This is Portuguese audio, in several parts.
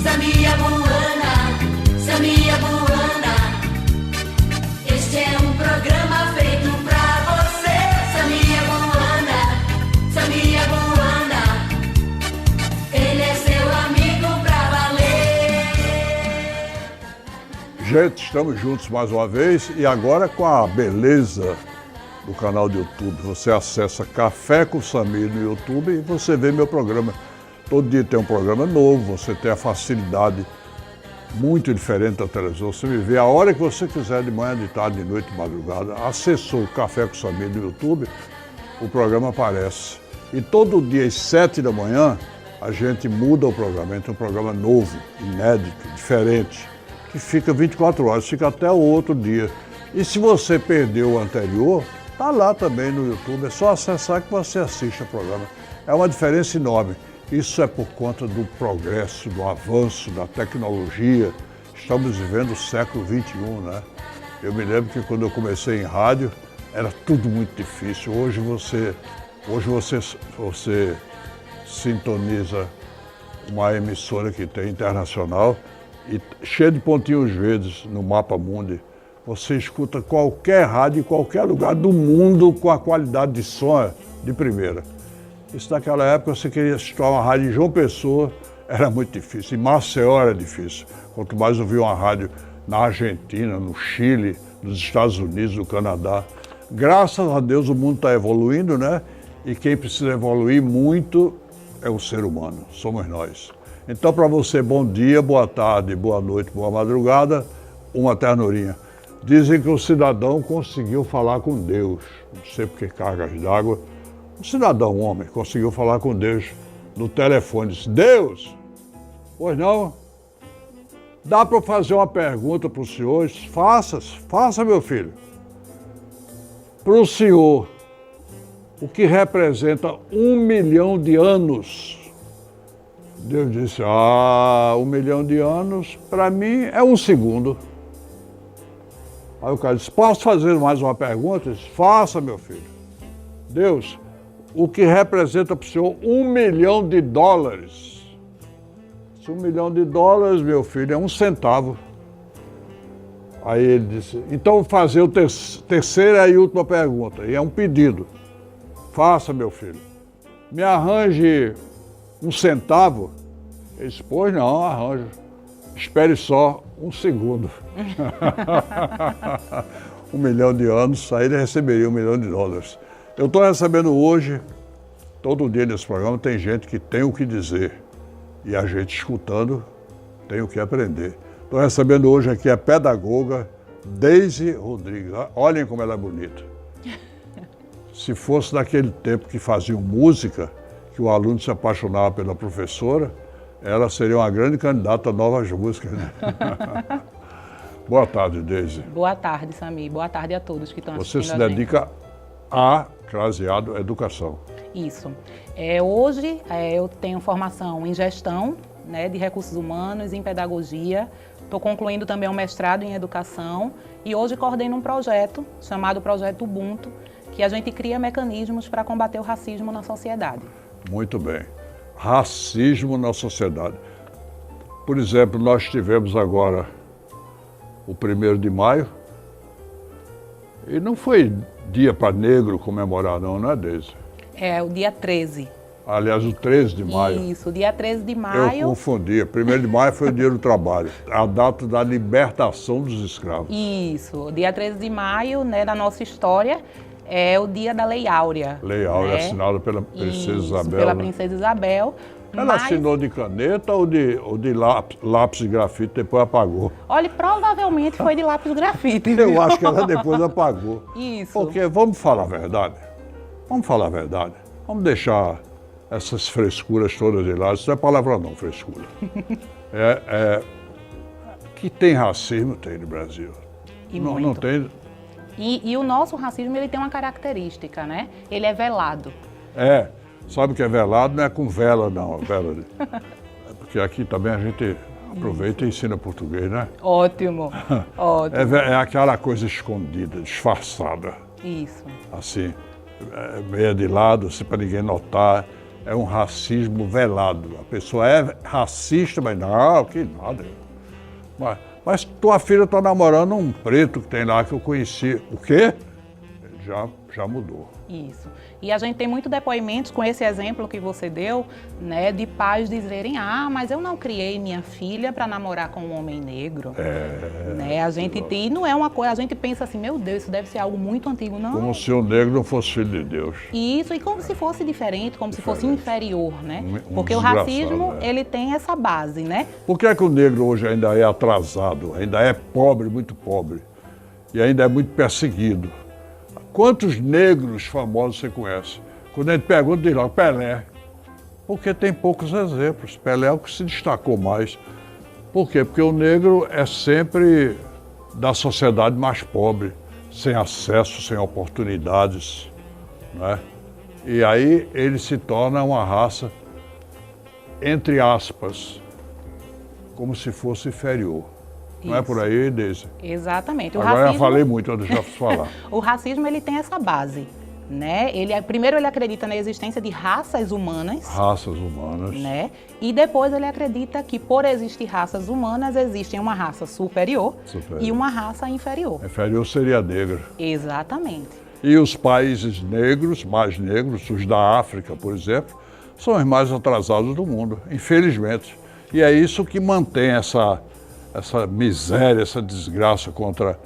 Samia Buana, Samia Buana. Este é um programa feito pra você. Samia Buana, Samia Buana. Ele é seu amigo pra valer. Gente, estamos juntos mais uma vez e agora com a beleza do canal do YouTube. Você acessa Café com Samir no YouTube e você vê meu programa. Todo dia tem um programa novo, você tem a facilidade muito diferente da televisão. Você me vê a hora que você quiser, de manhã, de tarde, de noite, de madrugada. Acessou o Café com Samir no YouTube, o programa aparece. E todo dia às 7 da manhã a gente muda o programa, entra um programa novo, inédito, diferente, que fica 24 horas, fica até o outro dia. E se você perdeu o anterior, está lá também no YouTube, é só acessar que você assiste o programa. É uma diferença enorme. Isso é por conta do progresso, do avanço, da tecnologia. Estamos vivendo o século XXI, né? Eu me lembro que quando eu comecei em rádio, era tudo muito difícil. Hoje você sintoniza uma emissora que tem internacional e cheia de pontinhos verdes no mapa mundi. Você escuta qualquer rádio em qualquer lugar do mundo com a qualidade de som de primeira. Isso naquela época, você queria escutar uma rádio em João Pessoa, era muito difícil. Em Maceió era difícil. Quanto mais ouvir uma rádio na Argentina, no Chile, nos Estados Unidos, no Canadá. Graças a Deus o mundo está evoluindo, né? E quem precisa evoluir muito é o ser humano, somos nós. Então, para você, bom dia, boa tarde, boa noite, boa madrugada, uma ternurinha. Dizem que o cidadão conseguiu falar com Deus, não sei por que cargas d'água. Um cidadão, um homem, conseguiu falar com Deus no telefone. Disse: Deus, pois não, dá para fazer uma pergunta para o senhor? Faça, meu filho. Para o senhor, o que representa 1 milhão de anos? Deus disse: 1 milhão de anos, para mim, é 1 segundo. Aí o cara disse: posso fazer mais uma pergunta? Disse: faça, meu filho. Deus, o que representa para o senhor 1 milhão de dólares? 1 milhão de dólares, meu filho, é 1 centavo. Aí ele disse: então vou fazer a terceira e última pergunta, e é um pedido. Faça, meu filho. Me arranje 1 centavo? Ele disse: pois não, arranjo. Espere só 1 segundo. 1 milhão de anos, aí ele receberia 1 milhão de dólares. Eu estou recebendo hoje, todo dia nesse programa, tem gente que tem o que dizer. E a gente escutando tem o que aprender. Estou recebendo hoje aqui a pedagoga Deise Rodrigues. Olhem como ela é bonita. Se fosse naquele tempo que faziam música, que o aluno se apaixonava pela professora, ela seria uma grande candidata a novas músicas, né? Boa tarde, Deise. Boa tarde, Samir. Boa tarde a todos que estão assistindo. Você se dedica a Craseado Educação. Isso. Hoje eu tenho formação em gestão, né, de recursos humanos, em pedagogia. Estou concluindo também um mestrado em educação e hoje coordeno um projeto chamado Projeto Ubuntu, que a gente cria mecanismos para combater o racismo na sociedade. Muito bem. Racismo na sociedade. Por exemplo, nós tivemos agora o 1º de maio e não foi dia para negro comemorar não é, Deise? É o dia 13. Aliás, o 13 de maio. Isso, o dia 13 de maio. Eu confundi. 1º de maio foi o dia do trabalho, a data da libertação dos escravos. Isso, o dia 13 de maio, né, da nossa história, é o dia da Lei Áurea. Lei Áurea, né? Assinada pela Princesa Isabel. Pela né? Princesa Isabel. Ela assinou de caneta ou de lápis de grafite, depois apagou? Olha, provavelmente foi de lápis de grafite. Eu acho que ela depois apagou. Isso. Porque, vamos falar a verdade, vamos deixar essas frescuras todas de lado, isso não é palavra não, frescura. Que tem racismo, tem no Brasil. E não, muito. Não tem. E o nosso racismo, ele tem uma característica, né? Ele é velado. Sabe o que é velado? Não é com vela, não. Porque aqui também a gente aproveita e ensina português, né? Ótimo, ótimo. É aquela coisa escondida, disfarçada. Isso. Assim, meia de lado, assim, para ninguém notar. é um racismo velado. A pessoa é racista, mas não, que nada. Mas tua filha está namorando um preto que tem lá que eu conheci. O quê? Já mudou. Isso. E a gente tem muito depoimentos com esse exemplo que você deu, né, de pais dizerem, mas eu não criei minha filha para namorar com um homem negro. Né? A gente tem, não é uma coisa, a gente pensa assim, meu Deus, isso deve ser algo muito antigo, não. Como se o negro não fosse filho de Deus. Isso, e como se fosse diferente, como se fosse inferior, né? Porque o desgraçado, racismo, ele tem essa base, né? Por que é que o negro hoje ainda é atrasado, ainda é pobre, muito pobre, e ainda é muito perseguido? Quantos negros famosos você conhece? Quando a gente pergunta, diz lá, Pelé. Porque tem poucos exemplos. Pelé é o que se destacou mais. Por quê? Porque o negro é sempre da sociedade mais pobre, sem acesso, sem oportunidades, né? E aí ele se torna uma raça, entre aspas, como se fosse inferior. Não é por aí, Deise? Exatamente. Agora eu falei muito, eu deixa eu falar. O racismo, ele tem essa base, né? Primeiro ele acredita na existência de raças humanas. Raças humanas. Né? E depois ele acredita que por existir raças humanas, existe uma raça superior e uma raça inferior. Inferior seria a negra. Exatamente. E os países negros, mais negros, os da África, por exemplo, são os mais atrasados do mundo, infelizmente. E é isso que mantém essa miséria, essa desgraça contra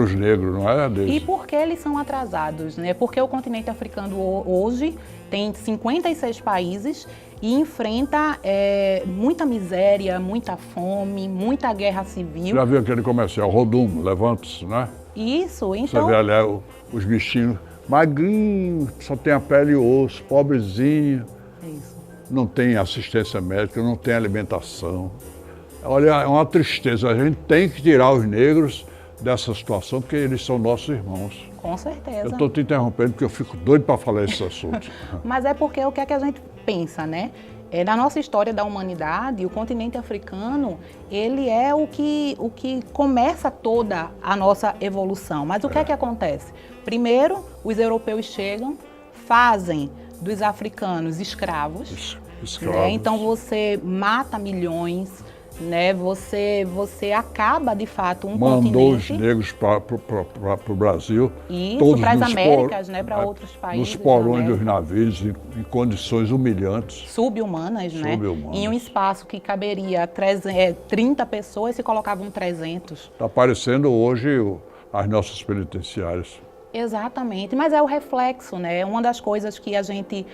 os negros, não é, Deise? E por que eles são atrasados, né? Porque o continente africano hoje tem 56 países e enfrenta muita miséria, muita fome, muita guerra civil. Já viu aquele comercial, Rodum, levanta-se, né? Isso, então... Você vê ali os bichinhos magrinhos, só tem a pele e osso, pobrezinho. Isso. Não tem assistência médica, não tem alimentação. Olha, é uma tristeza. A gente tem que tirar os negros dessa situação, porque eles são nossos irmãos. Com certeza. Eu estou te interrompendo porque eu fico doido para falar esse assunto. Mas é porque o que é que a gente pensa, né? Na nossa história da humanidade, o continente africano, ele é o que começa toda a nossa evolução. Mas o que é que acontece? Primeiro, os europeus chegam, fazem dos africanos escravos. Né? Então você mata milhões, né? Você acaba de fato um continente. Mandou os negros para o Brasil. Isso, para as Américas, né? Para outros países. Nos porões dos navios, em condições humilhantes. Subhumanas, né? Em um espaço que caberia 30 pessoas, se colocavam 300. Está aparecendo hoje as nossas penitenciárias. Exatamente, mas é o reflexo, né? Uma das coisas que a gente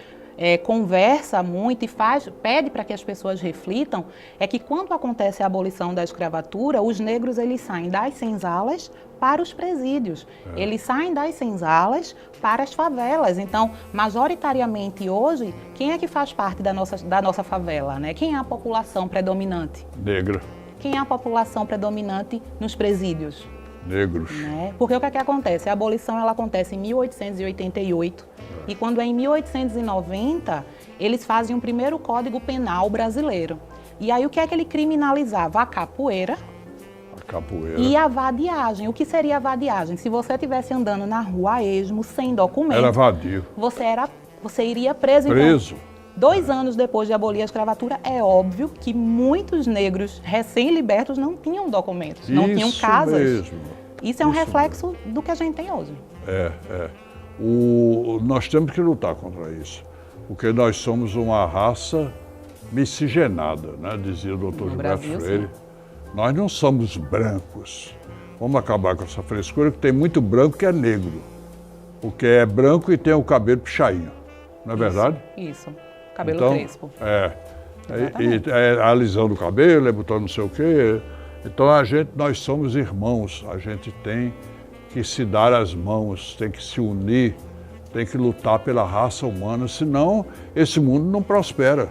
conversa muito e pede para que as pessoas reflitam é que quando acontece a abolição da escravatura, os negros eles saem das senzalas para os presídios. Eles saem das senzalas para as favelas. Então, majoritariamente hoje, quem é que faz parte da nossa favela, né? Quem é a população predominante? Negra. Quem é a população predominante nos presídios? Negros. Né? Porque o que é que acontece? A abolição ela acontece em 1888 e quando é em 1890, eles fazem o primeiro Código Penal brasileiro. E aí o que é que ele criminalizava? A capoeira. E a vadiagem. O que seria a vadiagem? Se você estivesse andando na rua a esmo, sem documento... Era vadio. Você iria preso. Preso. Então, 2 anos depois de abolir a escravatura, é óbvio que muitos negros recém-libertos não tinham documentos, não tinham casas. Mesmo. Isso é um reflexo do que a gente tem hoje. Nós temos que lutar contra isso, porque nós somos uma raça miscigenada, né? Dizia o doutor Gilberto Freire. Nós não somos brancos. Vamos acabar com essa frescura, que tem muito branco que é negro. Porque é branco e tem o cabelo puxadinho, não é verdade? Isso. Cabelo crespo. Alisando o cabelo, botando não sei o quê. Então nós somos irmãos, a gente tem que se dar as mãos, tem que se unir, tem que lutar pela raça humana, senão esse mundo não prospera.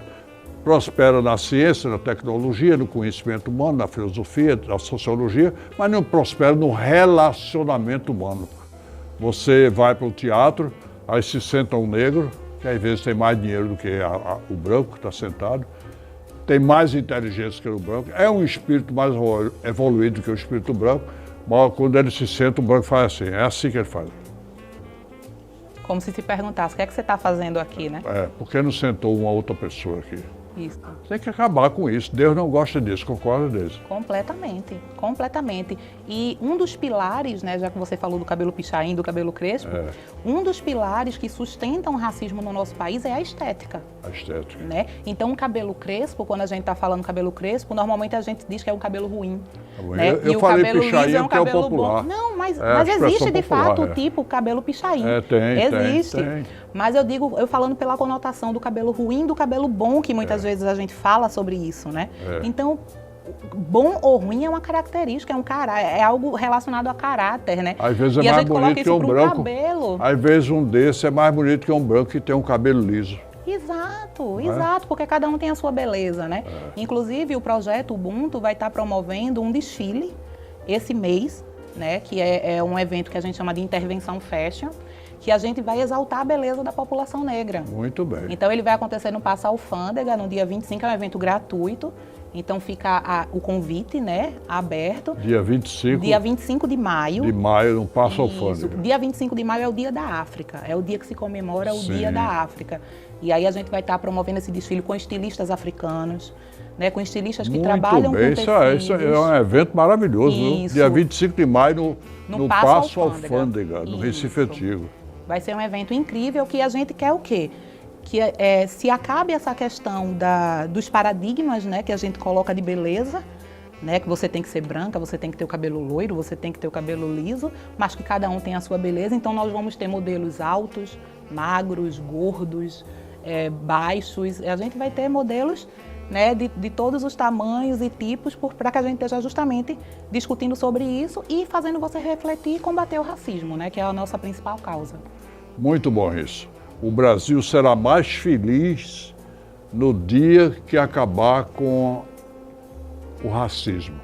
Prospera na ciência, na tecnologia, no conhecimento humano, na filosofia, na sociologia, mas não prospera no relacionamento humano. Você vai para o teatro, aí se senta um negro, que às vezes tem mais dinheiro do que o branco que está sentado, tem mais inteligência que o branco, é um espírito mais evoluído que o espírito branco, mas quando ele se senta, o branco faz assim, é assim que ele faz. Como se perguntasse, o que é que você está fazendo aqui, né? Por que não sentou uma outra pessoa aqui? Isso. Tem que acabar com isso. Deus não gosta disso, concorda disso? Completamente, completamente. E um dos pilares, né, já que você falou do cabelo pichain, do cabelo crespo, um dos pilares que sustentam o racismo no nosso país é a estética. A estética. Né? Então, o cabelo crespo, quando a gente está falando cabelo crespo, normalmente a gente diz que é um cabelo ruim. Né? Eu falei pichain porque é o popular. Bom. Não, mas existe de fato o tipo cabelo pichain. Existe. Tem. Mas eu falando pela conotação do cabelo ruim, do cabelo bom, que muitas vezes a gente fala sobre isso, né? Então, bom ou ruim é uma característica, é algo relacionado a caráter, né? Às vezes é mais bonito que um branco. Cabelo. Às vezes um desse é mais bonito que um branco que tem um cabelo liso. Exato, porque cada um tem a sua beleza, né? Inclusive, o projeto Ubuntu vai estar promovendo um desfile esse mês, né? Que é um evento que a gente chama de Intervenção Fashion, que a gente vai exaltar a beleza da população negra. Muito bem. Então, ele vai acontecer no Paço Alfândega, no dia 25, é um evento gratuito. Então, fica o convite, né, aberto. Dia 25? Dia 25 de maio. De maio, no Paço Alfândega. Dia 25 de maio é o Dia da África. É o dia que se comemora o Dia da África. E aí a gente vai estar promovendo esse desfile com estilistas africanos, né, com estilistas que trabalham com tecidos. Isso é um evento maravilhoso. Isso. Dia 25 de maio, no Paço Alfândega, no Recife Antigo. Vai ser um evento incrível que a gente quer o quê? Que se acabe essa questão dos paradigmas, né, que a gente coloca de beleza, né, que você tem que ser branca, você tem que ter o cabelo loiro, você tem que ter o cabelo liso, mas que cada um tem a sua beleza. Então nós vamos ter modelos altos, magros, gordos, baixos. A gente vai ter modelos, né, de todos os tamanhos e tipos para que a gente esteja justamente discutindo sobre isso e fazendo você refletir e combater o racismo, né, que é a nossa principal causa. Muito bom isso. O Brasil será mais feliz no dia que acabar com o racismo.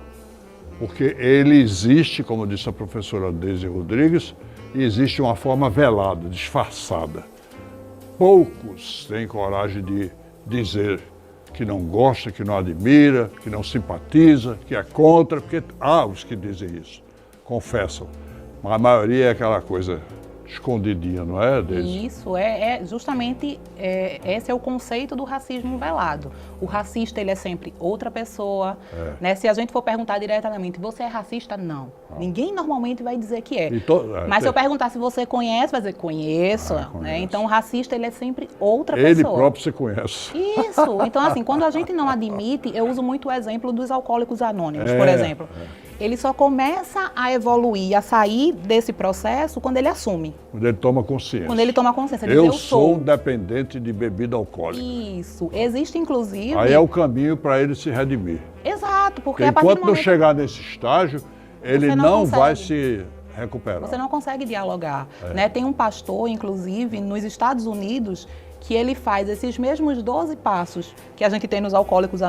Porque ele existe, como disse a professora Deise Rodrigues, e existe uma forma velada, disfarçada. Poucos têm coragem de dizer que não gosta, que não admira, que não simpatiza, que é contra, porque há os que dizem isso, confessam. Mas a maioria é aquela coisa escondidinha, não é, Deise? Isso, justamente esse é o conceito do racismo velado. O racista, ele é sempre outra pessoa, né? Se a gente for perguntar diretamente, você é racista? Não. Ninguém normalmente vai dizer que é. Mas se eu perguntar se você conhece, vai dizer, conheço. Né? Então, o racista, ele é sempre outra pessoa. Ele próprio se conhece. Isso. Então, assim, quando a gente não admite, eu uso muito o exemplo dos alcoólicos anônimos, por exemplo. Ele só começa a evoluir, a sair desse processo quando ele assume. Quando ele toma consciência. Quando ele toma consciência. Ele diz, eu sou dependente de bebida alcoólica. Isso. Existe, inclusive... Aí é o caminho para ele se redimir. Exato, porque a partir do momento... Enquanto não chegar nesse estágio, ele não vai se recuperar. Você não consegue dialogar. Né? Tem um pastor, inclusive, nos Estados Unidos, que ele faz esses mesmos 12 passos que a gente tem nos alcoólicos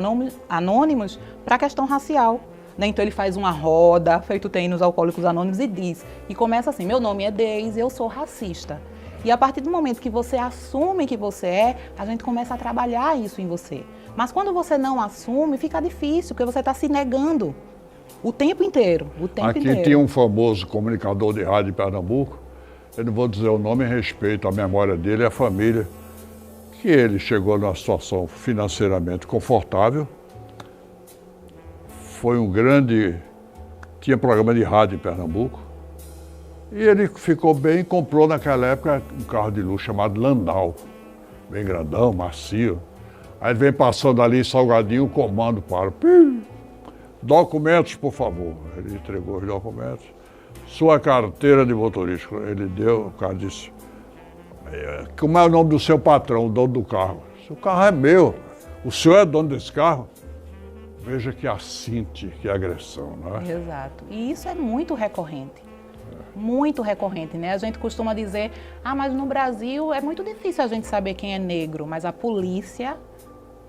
anônimos para a questão racial. Então ele faz uma roda, feito tem nos Alcoólicos Anônimos, e diz, e começa assim, meu nome é Deise, eu sou racista. E a partir do momento que você assume que você é, a gente começa a trabalhar isso em você. Mas quando você não assume, fica difícil, porque você está se negando o tempo inteiro, Aqui tinha um famoso comunicador de rádio de Pernambuco, eu não vou dizer o nome em respeito à memória dele e à família, que ele chegou numa situação financeiramente confortável, foi tinha programa de rádio em Pernambuco, e ele ficou bem, comprou naquela época um carro de luxo chamado Landau, bem grandão, macio. Aí ele vem passando ali em Salgadinho, o comando para, documentos, por favor. Ele entregou os documentos, sua carteira de motorista. Ele deu, o cara disse, como é o nome do seu patrão, o dono do carro? O carro é meu, o senhor é dono desse carro? Veja que assinte, que agressão, não é? Exato. E isso é muito recorrente. Muito recorrente, né? A gente costuma dizer, mas no Brasil é muito difícil a gente saber quem é negro, mas a polícia,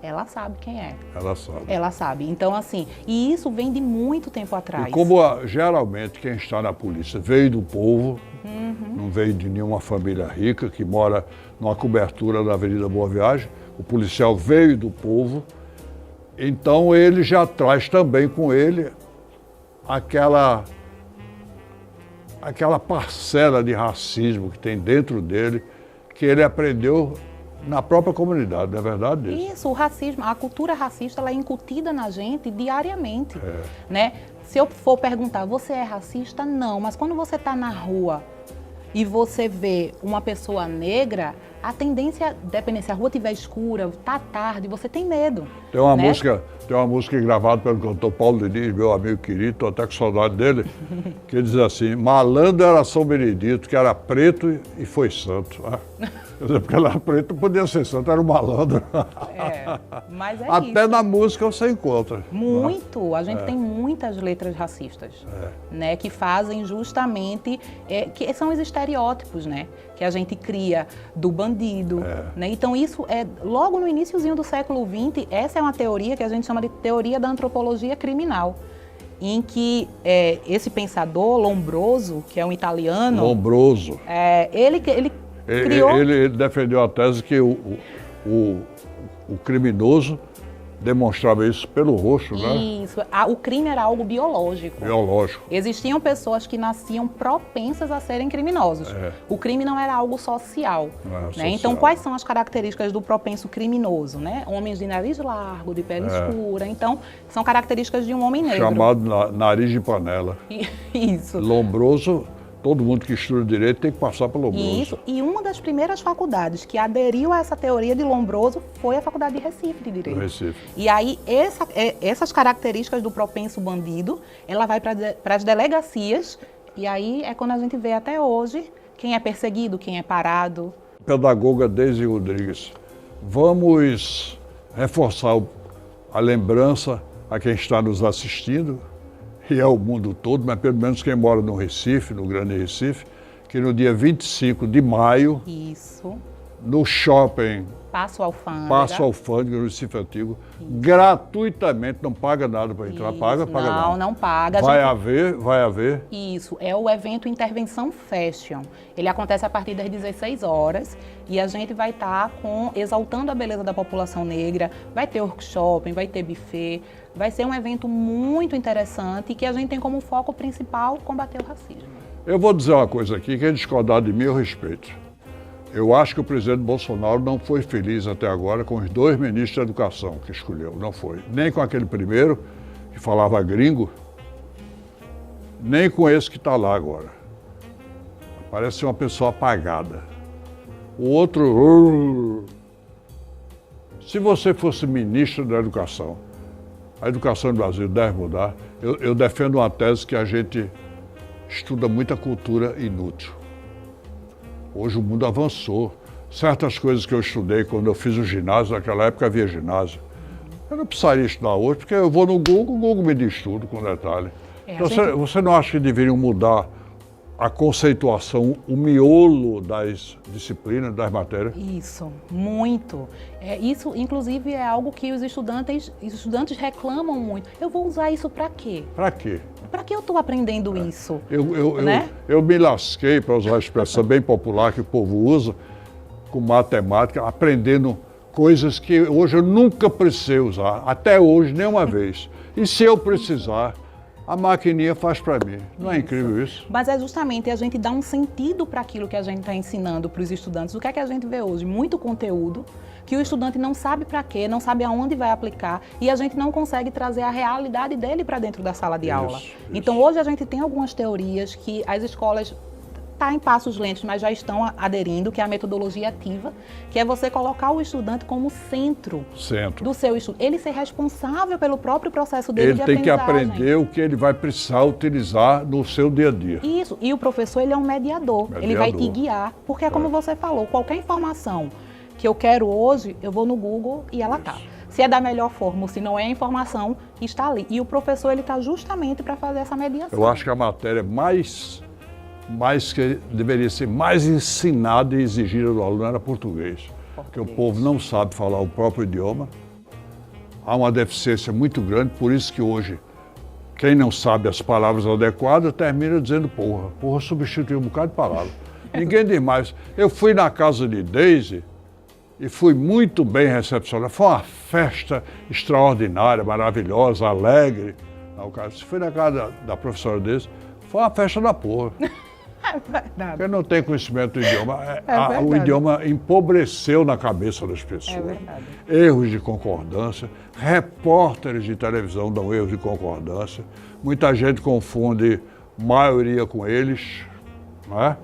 ela sabe quem é. Ela sabe. Ela sabe. Então, assim, e isso vem de muito tempo atrás. E como geralmente quem está na polícia veio do povo, não veio de nenhuma família rica, que mora numa cobertura da Avenida Boa Viagem, o policial veio do povo, então ele já traz também com ele aquela parcela de racismo que tem dentro dele, que ele aprendeu na própria comunidade, não é verdade isso? Isso, o racismo, a cultura racista, ela é incutida na gente diariamente, né? Se eu for perguntar, você é racista? Não, mas quando você está na rua e você vê uma pessoa negra, a tendência, dependendo se a rua estiver escura, está tarde, você tem medo. Tem uma né? música gravada pelo cantor Paulo Diniz, meu amigo querido, estou até com saudade dele, que ele diz assim, malandro era São Benedito, que era preto e foi santo. Né? Quer dizer, porque ele era preto, podia ser santo, era um malandro. Mas é Até isso. na música você encontra. Muito, a gente tem muitas letras racistas, né, que fazem justamente, que são os estereótipos, né, que a gente cria do bandido, né, então isso é, logo no iniciozinho do século XX, essa é uma teoria que a gente chama de teoria da antropologia criminal, em que esse pensador, Lombroso, que é um italiano... Lombroso. Ele criou... Ele defendeu a tese que o criminoso demonstrava isso pelo rosto, né? Isso. O crime era algo biológico. Biológico. Existiam pessoas que nasciam propensas a serem criminosos. O crime não era algo social. Né? Então, quais são as características do propenso criminoso? Né? Homens de nariz largo, de pele escura. Então, são características de um homem negro. Chamado nariz de panela. Isso. Lombroso. Todo mundo que estuda direito tem que passar pelo Lombroso. Isso, e uma das primeiras faculdades que aderiu a essa teoria de Lombroso foi a Faculdade de Recife de Direito. Recife. E aí, essas características do propenso bandido, ela vai para as delegacias, e aí é quando a gente vê até hoje quem é perseguido, quem é parado. Pedagoga Deise Rodrigues, vamos reforçar a lembrança a quem está nos assistindo, e é o mundo todo, mas pelo menos quem mora no Recife, no Grande Recife, que no dia 25 de maio, no shopping Paço Alfândega, no Recife Antigo, gratuitamente, não paga nada para entrar, paga nada. Não paga. Vai haver. Isso, é o evento Intervenção Fashion. Ele acontece a partir das 16 horas e a gente vai estar exaltando a beleza da população negra, vai ter workshop, vai ter buffet, vai ser um evento muito interessante e que a gente tem como foco principal combater o racismo. Eu vou dizer uma coisa aqui, quem discordar de mim eu respeito. Eu acho que o presidente Bolsonaro não foi feliz até agora com os 2 ministros da educação que escolheu, não foi. Nem com aquele primeiro, que falava gringo, nem com esse que está lá agora. Parece ser uma pessoa apagada. O outro... Se você fosse ministro da educação, a educação no Brasil deve mudar. Eu defendo uma tese que a gente estuda muita cultura inútil. Hoje o mundo avançou. Certas coisas que eu estudei quando eu fiz o ginásio, naquela época havia ginásio. Eu não precisaria estudar hoje, porque eu vou no Google, o Google me diz tudo com detalhe. Então, você não acha que deveriam mudar a conceituação, o miolo das disciplinas, das matérias? Isso, muito. Isso, inclusive, é algo que os estudantes reclamam muito. Eu vou usar isso para quê? Para quê? Para que eu estou aprendendo isso? Eu me lasquei, para usar a expressão bem popular que o povo usa, com matemática, aprendendo coisas que hoje eu nunca precisei usar, até hoje, nenhuma vez. E se eu precisar, a maquininha faz para mim. Não é incrível isso? Mas é justamente a gente dar um sentido para aquilo que a gente está ensinando para os estudantes. O que é que a gente vê hoje? Muito conteúdo que o estudante não sabe para quê, não sabe aonde vai aplicar e a gente não consegue trazer a realidade dele para dentro da sala de aula. Então hoje a gente tem algumas teorias que as escolas está em passos lentos, mas já estão aderindo, que é a metodologia ativa, que é você colocar o estudante como centro do seu estudo. Ele ser responsável pelo próprio processo dele de aprendizagem. Ele tem que aprender o que ele vai precisar utilizar no seu dia a dia. Isso, e o professor ele é um mediador. Ele vai te guiar, porque é como você falou, qualquer informação que eu quero hoje, eu vou no Google e ela está. Se é da melhor forma ou se não é a informação, está ali. E o professor ele está justamente para fazer essa mediação. Eu acho que a matéria mais que deveria ser mais ensinada e exigida do aluno era português. Porque o povo não sabe falar o próprio idioma. Há uma deficiência muito grande, por isso que hoje, quem não sabe as palavras adequadas termina dizendo porra. Porra substitui um bocado de palavra. Ninguém diz mais. Eu fui na casa de Deise e fui muito bem recepcionado. Foi uma festa extraordinária, maravilhosa, alegre. Você foi na casa da professora Deise, foi uma festa da porra. verdade. Quem não tem conhecimento do idioma, o verdade. idioma empobreceu na cabeça das pessoas. É verdade. Erros de concordância, repórteres de televisão dão erros de concordância, muita gente confunde maioria com eles, não é?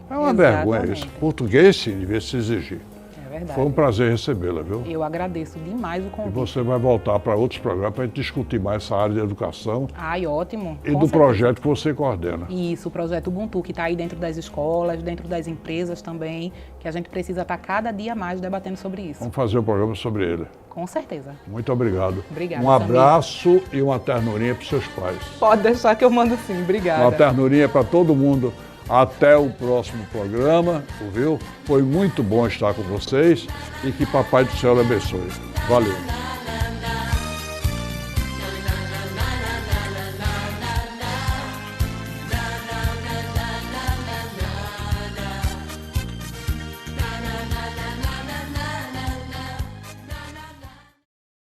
É uma vergonha isso. Português, sim, devia se exigir. É verdade. Foi um prazer recebê-la, viu? Eu agradeço demais o E convite. você vai voltar para outros programas para a gente discutir mais essa área de educação Ai, ótimo. e Com do certeza. projeto que você coordena. Isso, o projeto Ubuntu, que está aí dentro das escolas, dentro das empresas também, que a gente precisa estar cada dia mais debatendo sobre isso. Vamos fazer um programa sobre ele. Com certeza. Muito obrigado. Obrigada, Um abraço e uma ternurinha para os seus pais. Pode deixar que eu mando sim. Uma Obrigada. ternurinha para todo mundo. Até o próximo programa, viu? Foi muito bom estar com vocês e que Papai do Céu lhe abençoe. Valeu.